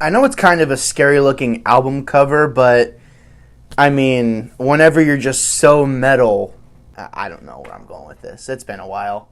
I know it's kind of a scary looking album cover, but I mean, whenever you're just so metal, I don't know where I'm going with this. It's been a while.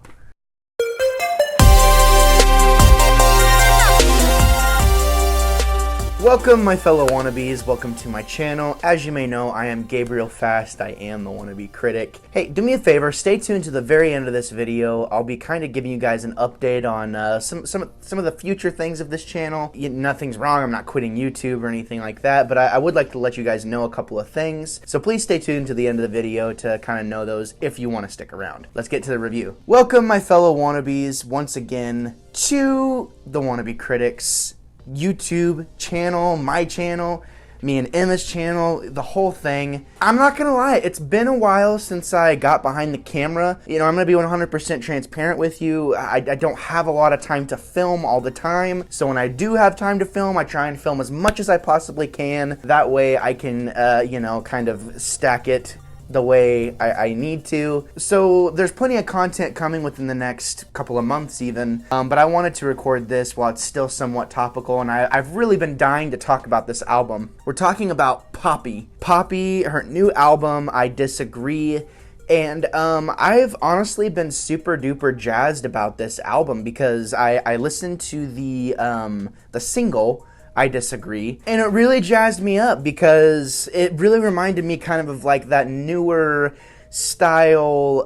Welcome, my fellow wannabes. Welcome to my channel. As you may know, I am Gabriel Fast. I am the wannabe critic. Hey, do me a favor. Stay tuned to the very end of this video. I'll be kind of giving you guys an update on some of the future things of this channel. Nothing's wrong. I'm not quitting YouTube or anything like that, but I would like to let you guys know a couple of things. So please stay tuned to the end of the video to kind of know those if you want to stick around. Let's get to the review. Welcome, my fellow wannabes, once again to the Wannabe Critics YouTube channel, my channel, me and Emma's channel, the whole thing. I'm not gonna lie, it's been a while since I got behind the camera. You know, I'm gonna be 100% transparent with you. I don't have a lot of time to film all the time, so when I do have time to film, I try and film as much as I possibly can. That way I can, you know, kind of stack it the way I need to. So there's plenty of content coming within the next couple of months even, but I wanted to record this while it's still somewhat topical, and I've really been dying to talk about this album. We're talking about Poppy. Poppy, her new album, I Disagree. And I've honestly been super duper jazzed about this album because I listened to the single, I Disagree, and it really jazzed me up because it really reminded me kind of like that newer style,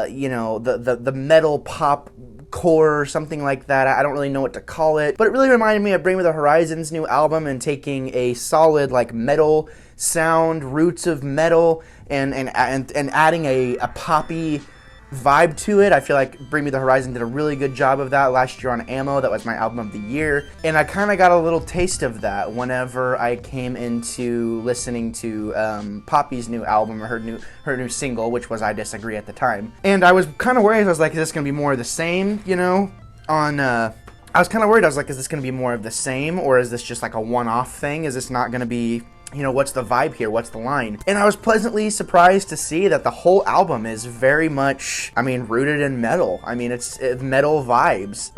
you know, the metal pop core or something like that. I don't really know what to call it, but it really reminded me of Bring Me the Horizon's new album and taking a solid like metal sound, roots of metal, and adding a poppy vibe to it. I feel like Bring Me the Horizon did a really good job of that last year on Ammo. That was my album of the year, and I kind of got a little taste of that whenever I came into listening to Poppy's new album, or her new single, which was I Disagree at the time. And I was kind of worried. I was like, is this gonna be more of the same, you know, on I was kind of worried. I was like, is this gonna be more of the same, or is this just like a one-off thing? Is this not gonna be, you know, what's the vibe here? What's the line? And I was pleasantly surprised to see that the whole album is very much, I mean, rooted in metal. I mean, it's metal vibes.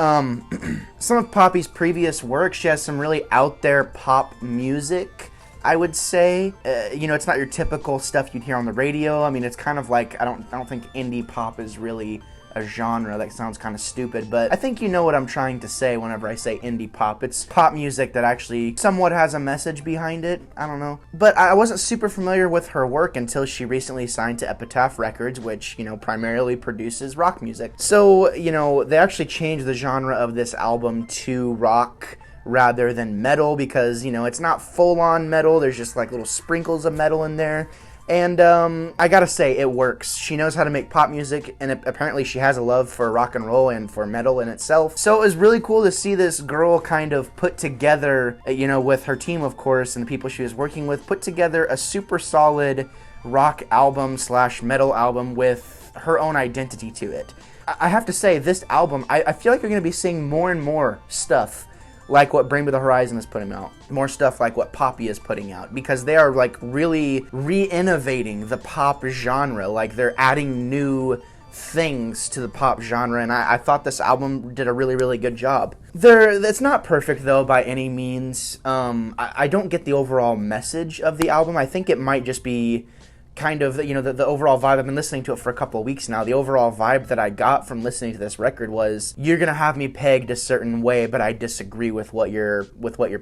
Some of Poppy's previous work, she has some really out there pop music, I would say. You know, it's not your typical stuff you'd hear on the radio. I mean, it's kind of like, I don't think indie pop is really a genre. That sounds kind of stupid, but I think you know what I'm trying to say whenever I say indie pop. It's pop music that actually somewhat has a message behind it. I don't know. But I wasn't super familiar with her work until she recently signed to Epitaph Records, which, you know, primarily produces rock music. So, you know, they actually changed the genre of this album to rock rather than metal because, you know, it's not full-on metal. There's just like little sprinkles of metal in there. And I gotta say, it works. She knows how to make pop music, and apparently she has a love for rock and roll and for metal in itself. So it was really cool to see this girl kind of put together, you know, with her team, of course, and the people she was working with, put together a super solid rock album / metal album with her own identity to it. I have to say, this album, I feel like you're gonna be seeing more and more stuff like what Bring Me the Horizon is putting out. More stuff like what Poppy is putting out, because they are like really re-innovating the pop genre. Like they're adding new things to the pop genre, and I thought this album did a really, really good job. It's not perfect though by any means. I don't get the overall message of the album. I think it might just be kind of, you know, the overall vibe. I've been listening to it for a couple of weeks now. The overall vibe that I got from listening to this record was, you're gonna have me pegged a certain way, but I disagree with what you're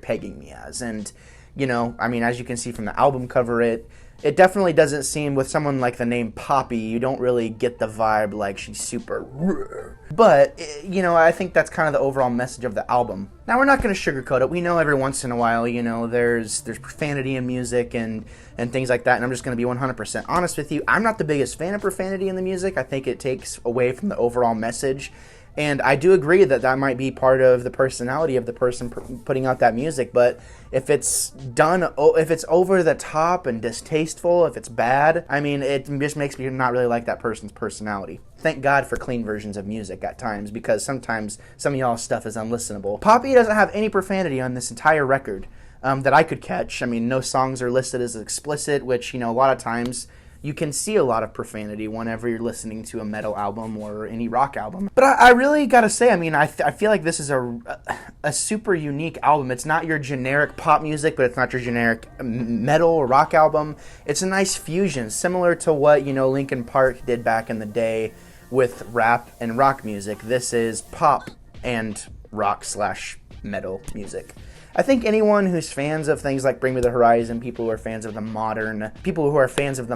pegging me as. And, you know, I mean, as you can see from the album cover, it definitely doesn't seem, with someone like the name Poppy, you don't really get the vibe like she's super. But, you know, I think that's kind of the overall message of the album. Now, we're not going to sugarcoat it. We know every once in a while, you know, there's profanity in music and things like that, and I'm just going to be 100% honest with you. I'm not the biggest fan of profanity in the music. I think it takes away from the overall message. And I do agree that that might be part of the personality of the person putting out that music, but if it's done, if it's over the top and distasteful, if it's bad, I mean, it just makes me not really like that person's personality. Thank God for clean versions of music at times, because sometimes some of y'all's stuff is unlistenable. Poppy doesn't have any profanity on this entire record that I could catch. I mean, no songs are listed as explicit, which, you know, a lot of times you can see a lot of profanity whenever you're listening to a metal album or any rock album. But I really gotta say, I mean, I feel like this is a super unique album. It's not your generic pop music, but it's not your generic metal or rock album. It's a nice fusion, similar to what, you know, Linkin Park did back in the day with rap and rock music. This is pop and rock / metal music. I think anyone who's fans of things like Bring Me the Horizon, people who are fans of the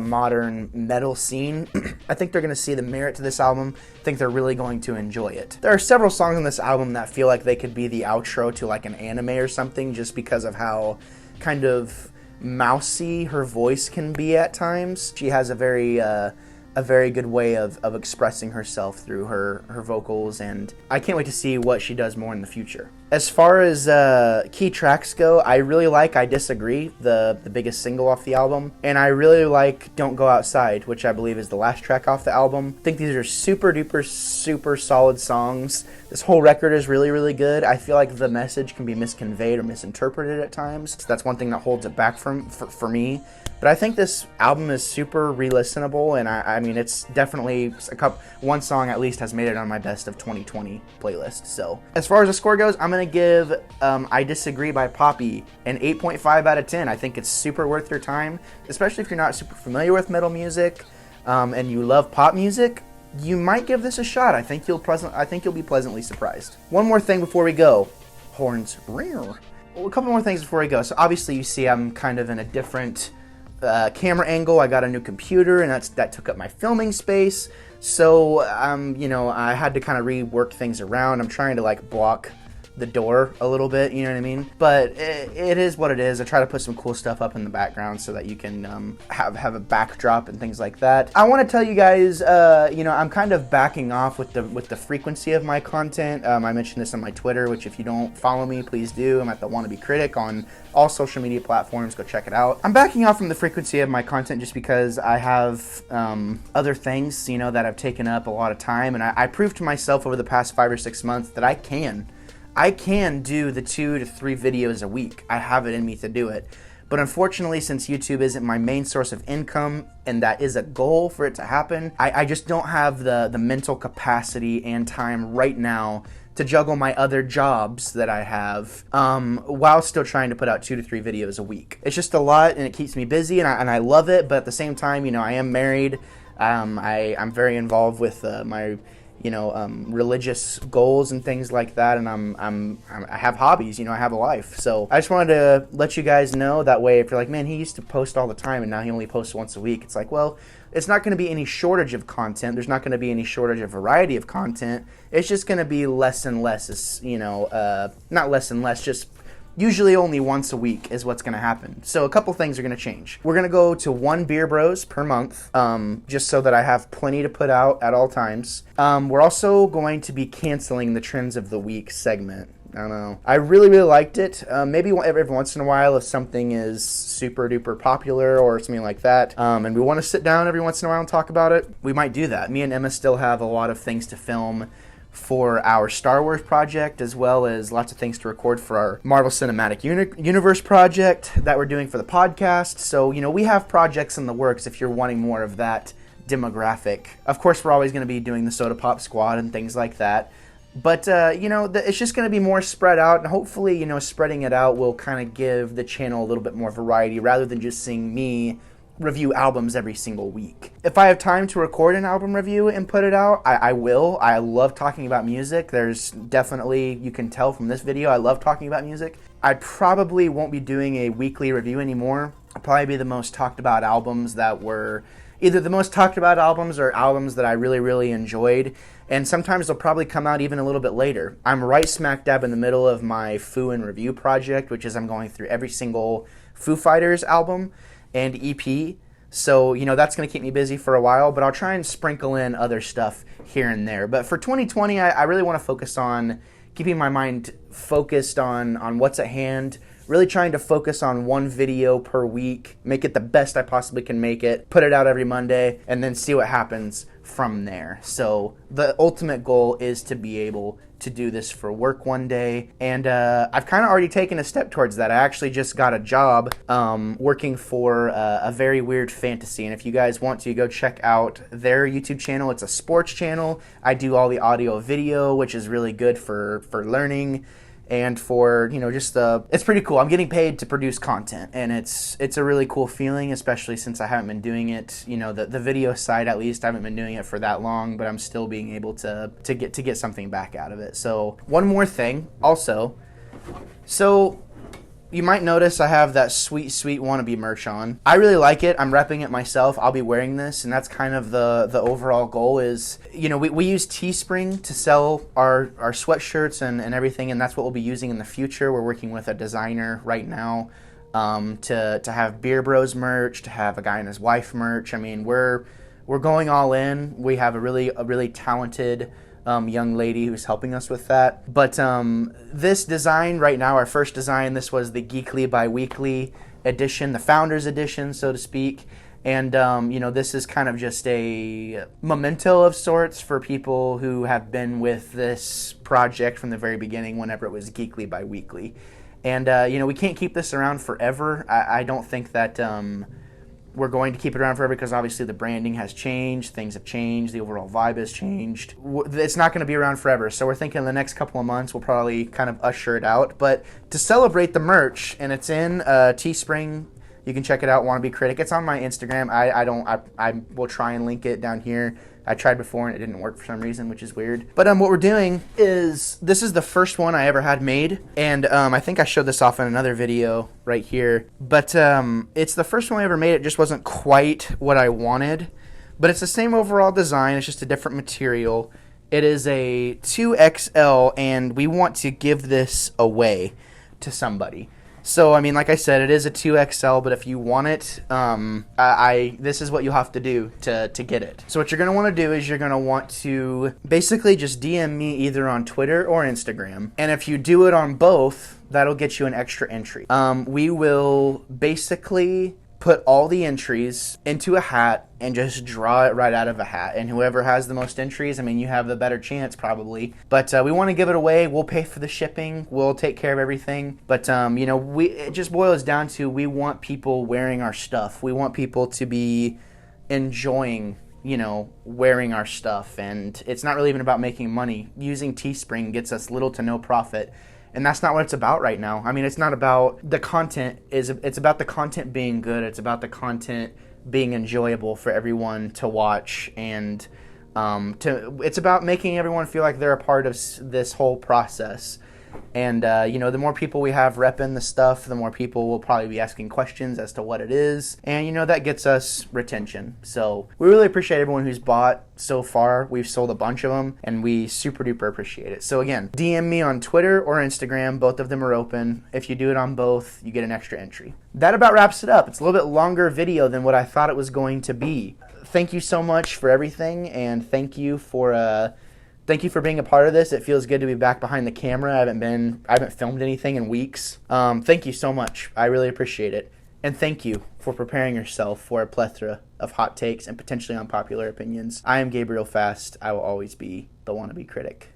modern metal scene, I think they're going to see the merit to this album. I think they're really going to enjoy it. There are several songs on this album that feel like they could be the outro to like an anime or something, just because of how kind of mousy her voice can be at times. She has a very good way of expressing herself through her vocals, and I can't wait to see what she does more in the future. As far as key tracks go, I really like I Disagree, the biggest single off the album, and I really like Don't Go Outside, which I believe is the last track off the album. I think these are super duper super solid songs. This whole record is really, really good. I feel like the message can be misconveyed or misinterpreted at times. So that's one thing that holds it back for me. But I think this album is super re-listenable, and I mean, it's definitely one song at least has made it on my best of 2020 playlist. So as far as the score goes, I'm going to give I Disagree by Poppy an 8.5 out of 10. I think it's super worth your time, especially if you're not super familiar with metal music and you love pop music. You might give this a shot. I think you'll be pleasantly surprised. One more thing before we go. Horns. Well, a couple more things before we go. So obviously you see I'm kind of in a different camera angle. I got a new computer, and that took up my filming space. So you know, I had to kind of rework things around. I'm trying to like block the door a little bit, you know what I mean? But it is what it is. I try to put some cool stuff up in the background so that you can have a backdrop and things like that. I want to tell you guys, you know, I'm kind of backing off with the frequency of my content. I mentioned this on my Twitter, which if you don't follow me, please do. I'm at the Wannabe Critic on all social media platforms. Go check it out. I'm backing off from the frequency of my content just because I have other things, you know, that have taken up a lot of time, and I proved to myself over the past 5 or 6 months that I can do the 2 to 3 videos a week. I have it in me to do it. But unfortunately, since YouTube isn't my main source of income, and that is a goal for it to happen, I just don't have the mental capacity and time right now to juggle my other jobs that I have while still trying to put out 2 to 3 videos a week. It's just a lot, and it keeps me busy, and I love it, but at the same time, you know, I am married. I'm very involved with my religious goals and things like that, and I have hobbies, you know, I have a life. So I just wanted to let you guys know, that way if you're like, man, he used to post all the time and now he only posts once a week, it's like, well, it's not going to be any shortage of content. There's not going to be any shortage of variety of content. It's just going to be less and less, you know, not less and less, just usually only once a week is what's going to happen. So a couple things are going to change. We're going to go to 1 Beer Bros per month, just so that I have plenty to put out at all times. We're also going to be canceling the Trends of the Week segment. I don't know. I really, really liked it. Maybe every once in a while, if something is super duper popular or something like that, and we want to sit down every once in a while and talk about it, we might do that. Me and Emma still have a lot of things to film for our Star Wars project, as well as lots of things to record for our Marvel Cinematic Universe project that we're doing for the podcast. So, you know, we have projects in the works if you're wanting more of that demographic. Of course, we're always going to be doing the Soda Pop Squad and things like that. But, you know, it's just going to be more spread out, and hopefully, you know, spreading it out will kind of give the channel a little bit more variety rather than just seeing me review albums every single week. If I have time to record an album review and put it out, I will. I love talking about music. There's definitely, you can tell from this video, I love talking about music. I probably won't be doing a weekly review anymore. I'll probably be the most talked about albums that were either the most talked about albums or albums that I really, really enjoyed. And sometimes they'll probably come out even a little bit later. I'm right smack dab in the middle of my Foo and Review project, which is I'm going through every single Foo Fighters album and EP. So, you know, that's going to keep me busy for a while, but I'll try and sprinkle in other stuff here and there. But for 2020, I really want to focus on keeping my mind focused on what's at hand, really trying to focus on 1 video per week, make it the best I possibly can make it, put it out every Monday, and then see what happens from there. So the ultimate goal is to be able to do this for work one day, and I've kind of already taken a step towards that. I actually just got a job working for a very weird fantasy, and if you guys want to go check out their YouTube channel, it's a sports channel. I do all the audio video, which is really good for learning and for, you know, just it's pretty cool. I'm getting paid to produce content, and it's a really cool feeling, especially since I haven't been doing it, you know, the video side at least. I haven't been doing it for that long, but I'm still being able to get something back out of it. So one more thing also, so you might notice I have that sweet wannabe merch on. I really like it. I'm repping it myself. I'll be wearing this, and that's kind of the overall goal is, you know, we use Teespring to sell our sweatshirts and everything, and that's what we'll be using in the future. We're working with a designer right now to have Beer Bros merch, to have a guy and his wife merch. I mean, we're going all in. We have a really talented young lady who's helping us with that. But this design right now, our first design, this was the Geekly Biweekly edition, the Founders Edition, so to speak. And, you know, this is kind of just a memento of sorts for people who have been with this project from the very beginning, whenever it was Geekly Biweekly. And, you know, we can't keep this around forever. I don't think that we're going to keep it around forever, because obviously the branding has changed, things have changed, the overall vibe has changed. It's not going to be around forever, so we're thinking in the next couple of months we'll probably kind of usher it out. But to celebrate the merch, and it's in Teespring, you can check it out, Wannabe Critic. It's on my Instagram. I will try and link it down here. I tried before and it didn't work for some reason, which is weird. But what we're doing is, this is the first one I ever had made, and I think I showed this off in another video right here. But it's the first one I ever made. It just wasn't quite what I wanted, but it's the same overall design. It's just a different material. It is a 2XL, and we want to give this away to somebody. So, I mean, like I said, it is a 2XL, but if you want it, this is what you'll have to do to get it. So what you're going to want to do is you're going to want to basically just DM me either on Twitter or Instagram. And if you do it on both, that'll get you an extra entry. We will basically put all the entries into a hat and just draw it right out of a hat. And whoever has the most entries, I mean, you have the better chance probably. But we want to give it away. We'll pay for the shipping. We'll take care of everything. But, you know, it just boils down to, we want people wearing our stuff. We want people to be enjoying, you know, wearing our stuff. And it's not really even about making money. Using Teespring gets us little to no profit. And that's not what it's about right now. I mean, it's not about the content. It's about the content being good. It's about the content being enjoyable for everyone to watch. And it's about making everyone feel like they're a part of this whole process. And, you know, the more people we have repping the stuff, the more people will probably be asking questions as to what it is. And, you know, that gets us retention. So we really appreciate everyone who's bought so far. We've sold a bunch of them, and we super duper appreciate it. So again, DM me on Twitter or Instagram. Both of them are open. If you do it on both, you get an extra entry. That about wraps it up. It's a little bit longer video than what I thought it was going to be. Thank you so much for everything, and thank you for being a part of this. It feels good to be back behind the camera. I haven't filmed anything in weeks. Thank you so much. I really appreciate it. And thank you for preparing yourself for a plethora of hot takes and potentially unpopular opinions. I am Gabriel Fast. I will always be the wannabe critic.